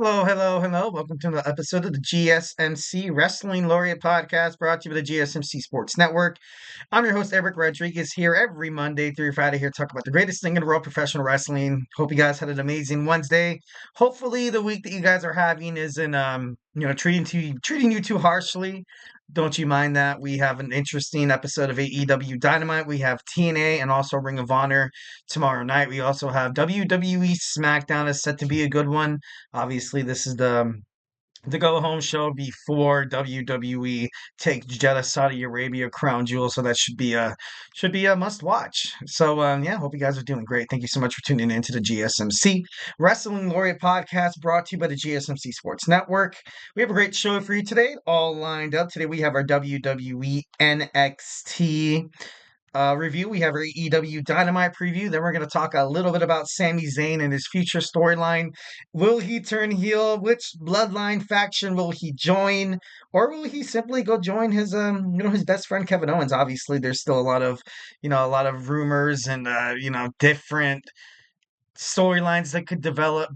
Hello, hello, hello. Welcome to another episode of the GSMC Wrestling Laureate podcast brought to you by the GSMC Sports Network. I'm your host, Eric Rodriguez, here every Monday through Friday here to talk about the greatest thing in the world, professional wrestling. Hope you guys had an amazing Wednesday. Hopefully the week that you guys are having isn't treating you too harshly. Don't you mind that? We have an interesting episode of AEW Dynamite. We have TNA and also Ring of Honor tomorrow night. We also have WWE SmackDown is set to be a good one. Obviously, this is the go home show before WWE take Jeddah, Saudi Arabia crown jewel. So that should be a must watch. So yeah, hope you guys are doing great. Thank you so much for tuning in to the GSMC Wrestling Laureate podcast brought to you by the GSMC Sports Network. We have a great show for you today, all lined up. Today we have our WWE NXT review. We have our EW Dynamite preview. Then we're going to talk a little bit about Sami Zayn and his future storyline. Will he turn heel? Which bloodline faction will he join? Or will he simply go join his best friend Kevin Owens? Obviously, there's still a lot of rumors and different storylines that could develop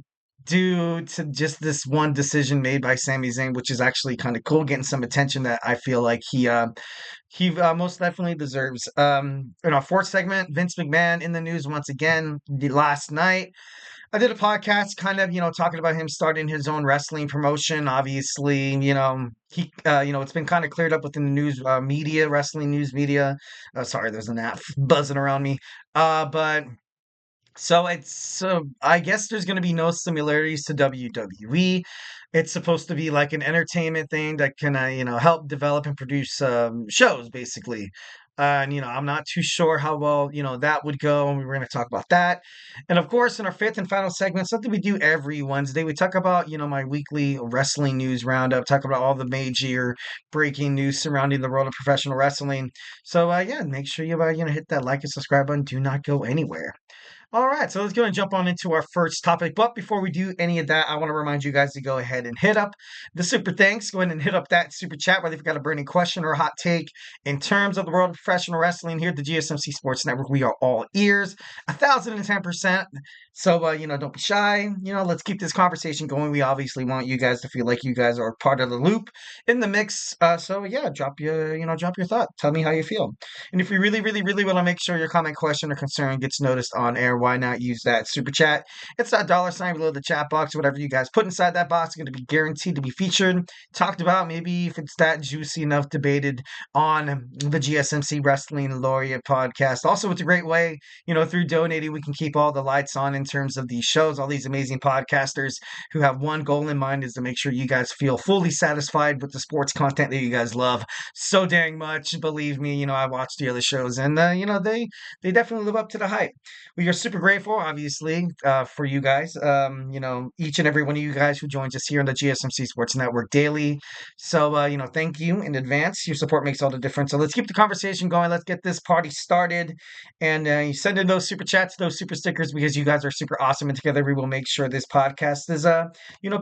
due to just this one decision made by Sami Zayn, which is actually kind of cool, getting some attention that I feel like he most definitely deserves. In our fourth segment, Vince McMahon in the news once again. The last night, I did a podcast, kind of talking about him starting his own wrestling promotion. Obviously, it's been kind of cleared up within the news media, wrestling news media. Sorry, there's an app buzzing around me. But I guess there's going to be no similarities to WWE. It's supposed to be like an entertainment thing that can, help develop and produce shows, basically. And I'm not too sure how well that would go, and we're going to talk about that. And of course, in our fifth and final segment, something we do every Wednesday, we talk about my weekly wrestling news roundup, talk about all the major breaking news surrounding the world of professional wrestling. So yeah, make sure you hit that like and subscribe button. Do not go anywhere. All right, so let's go and jump on into our first topic. But before we do any of that, I want to remind you guys to go ahead and hit up the super thanks. Go ahead and hit up that super chat, whether you've got a burning question or a hot take in terms of the world of professional wrestling here at the GSMC Sports Network. We are all ears, 1,010%. So, don't be shy. Let's keep this conversation going. We obviously want you guys to feel like you guys are part of the loop in the mix. So, yeah, drop your thought. Tell me how you feel. And if you really, really, really want to make sure your comment, question, or concern gets noticed on air, why not use that super chat? It's that dollar sign below the chat box. Whatever you guys put inside that box is going to be guaranteed to be featured, talked about, maybe if it's that juicy enough, debated on the GSMC Wrestling Laureate podcast. Also, it's a great way, through donating, we can keep all the lights on in terms of these shows, all these amazing podcasters who have one goal in mind is to make sure you guys feel fully satisfied with the sports content that you guys love so dang much. Believe me, I watched the other shows and, they definitely live up to the hype. We are super grateful, obviously, for you guys. Each and every one of you guys who joins us here on the GSMC Sports Network daily. So, thank you in advance. Your support makes all the difference. So let's keep the conversation going. Let's get this party started. And you send in those super chats, those super stickers, because you guys are super awesome. And together we will make sure this podcast is,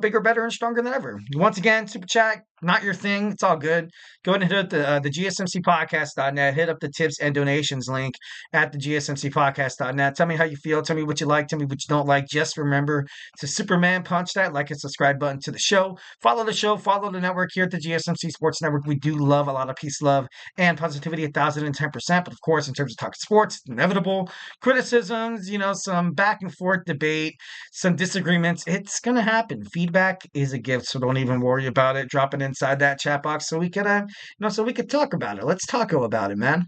bigger, better, and stronger than ever. Once again, super chat, not your thing. It's all good. Go ahead and hit up the GSMCpodcast.net. Hit up the tips and donations link at the GSMCpodcast.net. Tell me how you feel. Tell me what you like. Tell me what you don't like. Just remember to Superman punch that like and subscribe button to the show. Follow the show. Follow the network here at the GSMC Sports Network. We do love a lot of peace, love, and positivity 1,010%. But of course, in terms of talking sports, inevitable criticisms, some back and forth debate, some disagreements. It's going to happen. Feedback is a gift, so don't even worry about it. Drop it inside that chat box so we could talk about it. Let's talk about it, man.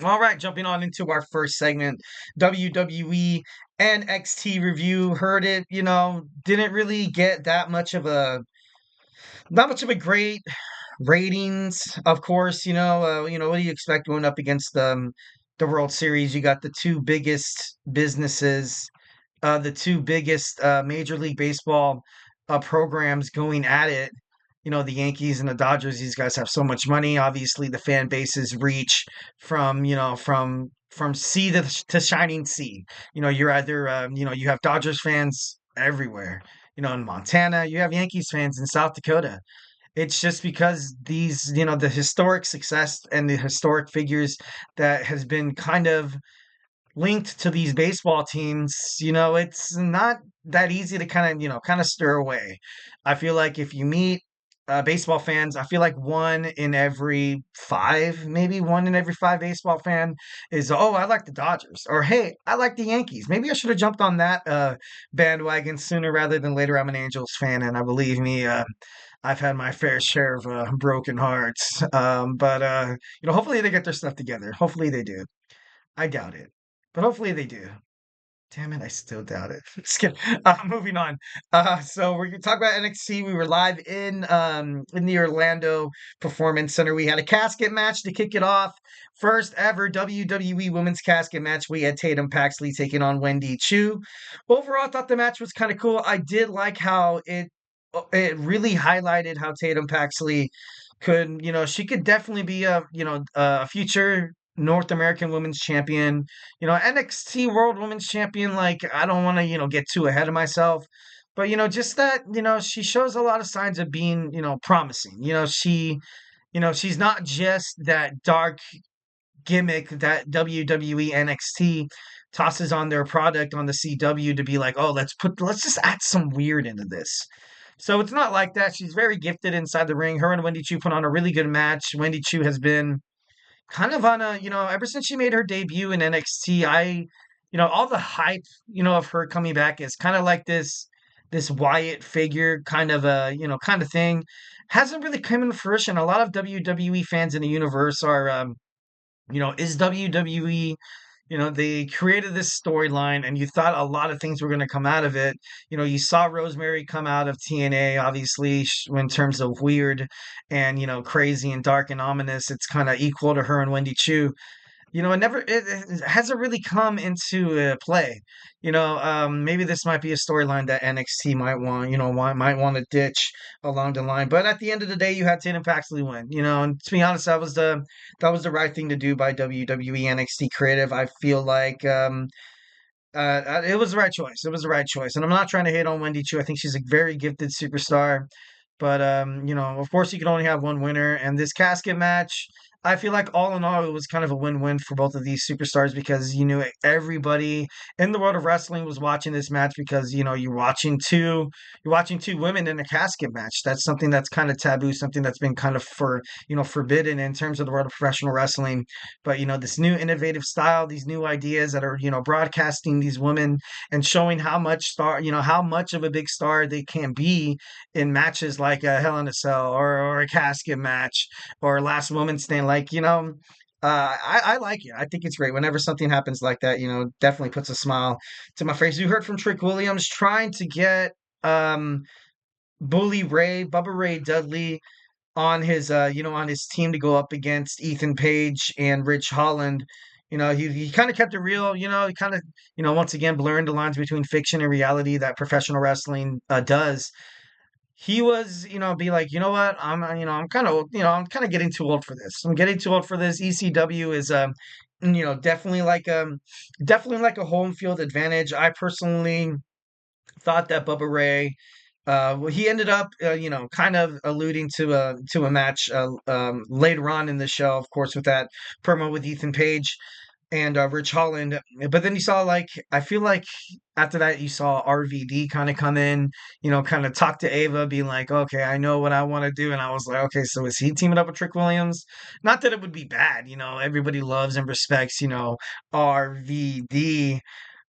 All right, jumping on into our first segment, WWE NXT review. Heard it, didn't really get not much of a great ratings. Of course, what do you expect going up against the World Series? You got the two biggest businesses, the two biggest Major League Baseball programs going at it. The Yankees and the Dodgers, these guys have so much money. Obviously, the fan bases reach from sea to shining sea. You're either, you have Dodgers fans everywhere. In Montana, you have Yankees fans in South Dakota. It's just because the historic success and the historic figures that has been kind of linked to these baseball teams, it's not that easy to kind of stir away. I feel like if you meet baseball fans, I feel like one in every five, maybe one in every five baseball fan is, oh, I like the Dodgers, or hey, I like the Yankees. Maybe I should have jumped on that bandwagon sooner rather than later. I'm an Angels fan, and I believe me, I've had my fair share of broken hearts. But hopefully they get their stuff together. Hopefully they do. I doubt it, but hopefully they do. Damn it, I still doubt it. Just kidding. Moving on. So we're gonna talk about NXT. We were live in the Orlando Performance Center. We had a casket match to kick it off. First ever WWE Women's Casket match. We had Tatum Paxley taking on Wendy Choo. Overall, I thought the match was kind of cool. I did like how it really highlighted how Tatum Paxley could, she could definitely be a future North American Women's Champion, NXT World Women's Champion. Like, I don't want to, get too ahead of myself, but just that, she shows a lot of signs of being, promising. She's not just that dark gimmick that WWE NXT tosses on their product on the CW to be like, oh, let's just add some weird into this. So it's not like that. She's very gifted inside the ring. Her and Wendy Choo put on a really good match. Wendy Choo has been kind of on a, ever since she made her debut in NXT, all the hype, of her coming back is kind of like this Wyatt figure kind of a, kind of thing. Hasn't really come into fruition. A lot of WWE fans in the universe are, is WWE, they created this storyline and you thought a lot of things were going to come out of it. You saw Rosemary come out of TNA, obviously, in terms of weird and, crazy and dark and ominous. It's kind of equal to her and Wendy Choo. It hasn't really come into play. Maybe this might be a storyline that NXT might want, might want to ditch along the line. But at the end of the day, you had Tatum Paxley win. And to be honest, that was the right thing to do by WWE NXT Creative. I feel like it was the right choice. It was the right choice. And I'm not trying to hate on Wendy Choo. I think she's a very gifted superstar. But of course you can only have one winner. And this casket match, I feel like all in all, it was kind of a win-win for both of these superstars because you knew everybody in the world of wrestling was watching this match because you're watching two women in a casket match. That's something that's kind of taboo, something that's been kind of forbidden in terms of the world of professional wrestling. But this new innovative style, these new ideas that are broadcasting these women and showing how much of a big star they can be in matches like a Hell in a Cell or a casket match or Last Woman Stand. Like, I like it. I think it's great. Whenever something happens like that, definitely puts a smile to my face. You heard from Trick Williams trying to get um, Bubba Ray Dudley on his team to go up against Ethan Page and Rich Holland. He kind of kept it real, he kind of, once again, blurring the lines between fiction and reality that professional wrestling does. He was, be like, you know what? I'm kind of getting too old for this. I'm getting too old for this. ECW is, definitely like a home field advantage. I personally thought that Bubba Ray, well, he ended up, kind of alluding to a match later on in the show, of course, with that promo with Ethan Page and Rich Holland. But then you saw, like, I feel like after that you saw RVD kind of come in, kind of talk to Ava, being like, okay, I know what I want to do. And I was like, okay, so is he teaming up with Trick Williams? Not that it would be bad, everybody loves and respects, RVD.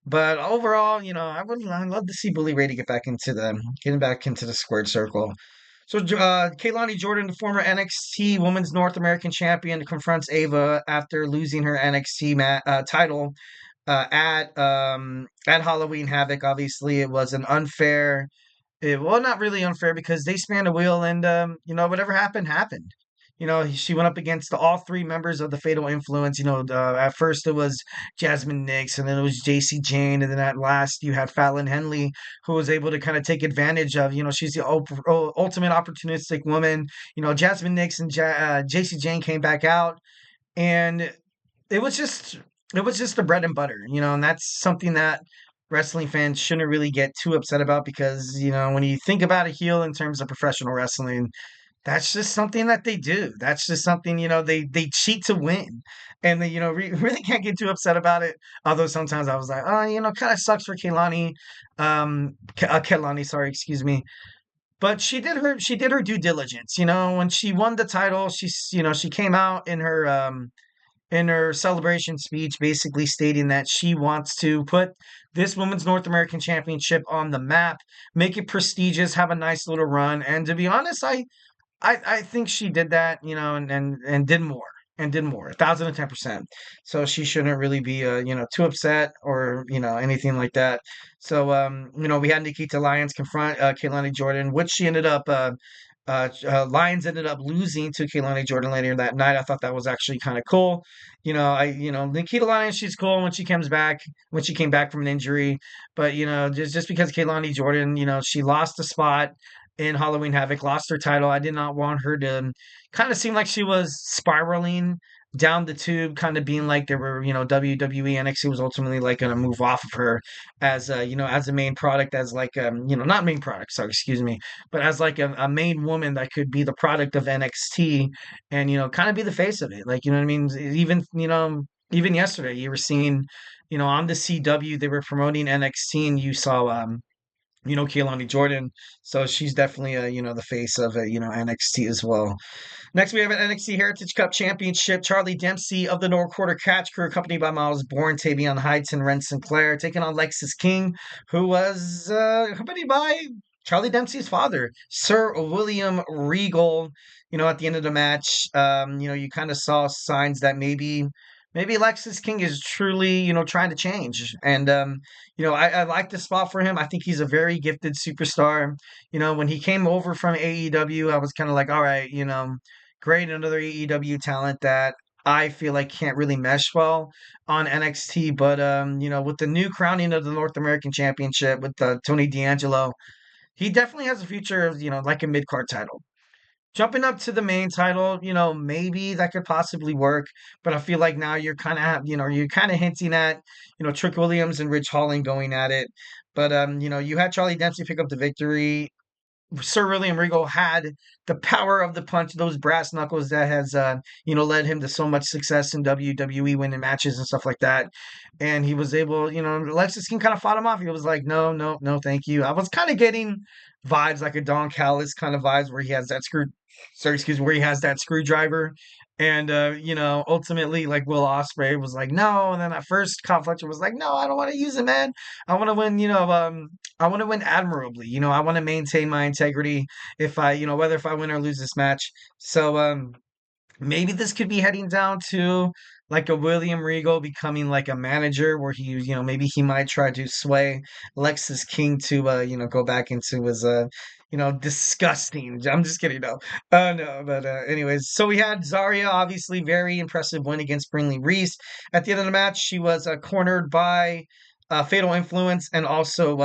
But overall, I'd love to see Bully Ray to getting back into the squared circle. So, Kaylani Jordan, the former NXT Women's North American Champion, confronts Ava after losing her NXT title at Halloween Havoc. Obviously, it was an unfair. Well, not really unfair because they spanned a wheel, and whatever happened happened. She went up against all three members of the Fatal Influence. At first it was Jasmine Nix, and then it was JC Jane, and then at last you had Fallon Henley, who was able to kind of take advantage of. She's the ultimate opportunistic woman. Jasmine Nix and JC Jane came back out, and it was just the bread and butter. And that's something that wrestling fans shouldn't really get too upset about because when you think about a heel in terms of professional wrestling, That's just something that they do. That's just something, they cheat to win. And they, really can't get too upset about it. Although sometimes I was like, oh, kind of sucks for Kehlani. Kehlani, sorry, excuse me. But she did her due diligence. When she won the title, she came out in her celebration speech basically stating that she wants to put this women's North American Championship on the map, make it prestigious, have a nice little run. And to be honest, I think she did that, and did more, 1,010%. So she shouldn't really be, too upset or anything like that. So we had Nikita Lyons confront Kaylani Jordan, which she ended up. Lyons ended up losing to Kaylani Jordan later that night. I thought that was actually kind of cool. Nikita Lyons, she's cool when she came back from an injury. But just because Kaylani Jordan, she lost a spot in Halloween Havoc, lost her title. I did not want her to kind of seem like she was spiraling down the tube, kind of being like they were, WWE NXT was ultimately like going to move off of her as as a main product, as like not main product, sorry, excuse me, but as like a main woman that could be the product of NXT and kind of be the face of it. Like, what I mean? Even yesterday you were seeing, on the CW they were promoting NXT and you saw Kehlani Jordan. So she's definitely the face of NXT as well. Next, we have an NXT Heritage Cup Championship. Charlie Dempsey of the North Quarter Catch Crew, accompanied by Miles Bourne, Tavion Heights, and Ren Sinclair, taking on Lexis King, who was accompanied by Charlie Dempsey's father, Sir William Regal. At the end of the match, you kind of saw signs that maybe Lexis King is truly, trying to change. And I like the spot for him. I think he's a very gifted superstar. When he came over from AEW, I was kind of like, all right, great, another AEW talent that I feel like can't really mesh well on NXT. But with the new crowning of the North American Championship with Tony D'Angelo, he definitely has a future of like a mid card title. Jumping up to the main title, maybe that could possibly work, but I feel like now you're kind of hinting at, Trick Williams and Rich Holland going at it. But you had Charlie Dempsey pick up the victory. Sir William Regal had the power of the punch, those brass knuckles that has, led him to so much success in WWE, winning matches and stuff like that. And he was able, Lexis King kind of fought him off. He was like, no, no, no, thank you. I was kind of getting vibes like a Don Callis kind of vibes where he has that where he has that screwdriver. And ultimately, like Will Ospreay was like, no. And then at first, Kyle Fletcher was like, no, I don't want to use it, man. I want to win. I want to win admirably. I want to maintain my integrity if whether if I win or lose this match. So maybe this could be heading down to like a William Regal becoming like a manager where he, maybe he might try to sway Lexis King to, go back into his, disgusting. I'm just kidding. No, no, but anyways, so we had Zaria, obviously very impressive win against Brinley Reese. At the end of the match, she was cornered by Fatal Influence and also,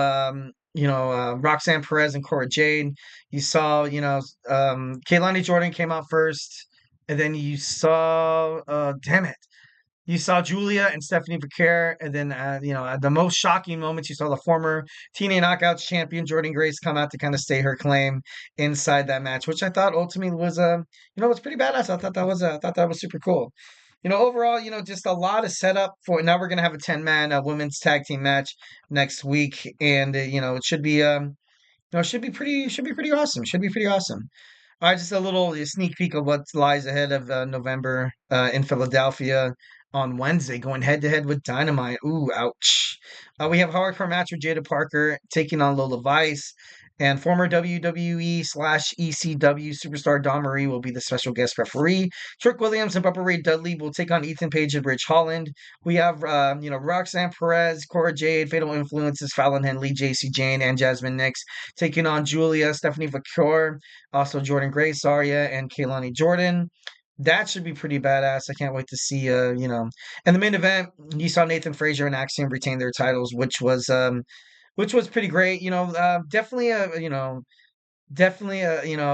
Roxanne Perez and Cora Jade. You saw, Kaylani Jordan came out first. And then you saw, damn it, you saw Julia and Stephanie Becerra. And then, at the most shocking moments, you saw the former TNA Knockouts champion Jordan Grace come out to kind of stay her claim inside that match, which I thought ultimately was pretty badass. I thought that was super cool. Overall, just a lot of setup for now. We're gonna have a 10-man women's tag team match next week, and it should be should be pretty awesome. Should be pretty awesome. All right, just a little sneak peek of what lies ahead of November in Philadelphia on Wednesday, going head to head with Dynamite. Ooh, ouch. We have a hardcore match with Jada Parker taking on Lola Vice, and former WWE/ECW superstar Dawn Marie will be the special guest referee. Trick Williams and Bubba Ray Dudley will take on Ethan Page and Rich Holland. We have, Roxanne Perez, Cora Jade, Fatal Influences, Fallon Henley, JC Jane, and Jasmine Nix taking on Julia, Stephanie Vacore, also Jordan Grace, Zaria, and Kaylani Jordan. That should be pretty badass. I can't wait to see, And the main event, you saw Nathan Fraser and Axiom retain their titles, which was pretty great. Definitely a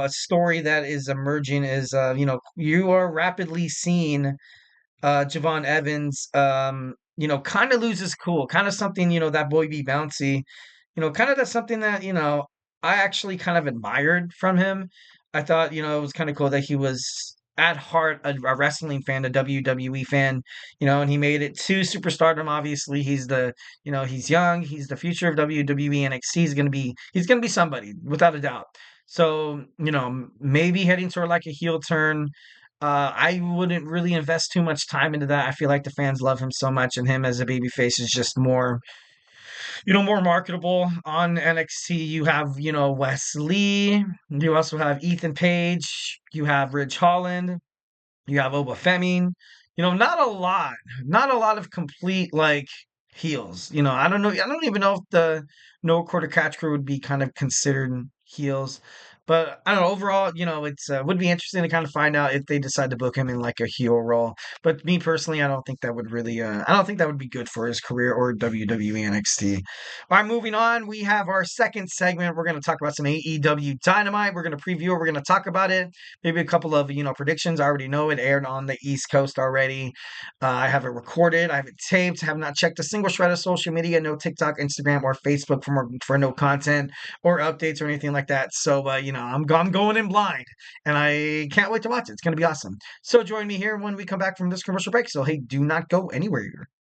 story that is emerging is, you are rapidly seeing Javon Evans, kind of loses cool, kind of something, that boy be bouncy, kind of that's something that, I actually kind of admired from him. I thought, it was kind of cool that he was at heart a wrestling fan, a WWE fan, and he made it to superstardom. Obviously, he's young, he's the future of WWE NXT. He's gonna be somebody without a doubt. So, maybe heading toward like a heel turn. I wouldn't really invest too much time into that. I feel like the fans love him so much, and him as a babyface is just more marketable on NXT. You have, Wesley. You also have Ethan Page. You have Ridge Holland. You have Oba Femi. Not a lot of complete like heels. I don't know. I don't even know if the No Quarter Catch Crew would be kind of considered heels. But I don't know. Overall, it's would be interesting to kind of find out if they decide to book him in like a heel role. But me personally, I don't think that would really. I don't think that would be good for his career or WWE NXT. All right, moving on. We have our second segment. We're going to talk about some AEW Dynamite. We're going to preview it. We're going to talk about it. Maybe a couple of predictions. I already know it aired on the East Coast already. I have it recorded. I have it taped. I have not checked a single shred of social media. No TikTok, Instagram, or Facebook for no content or updates or anything like that. So I'm going in blind, and I can't wait to watch it. It's going to be awesome. So join me here when we come back from this commercial break. So hey, do not go anywhere.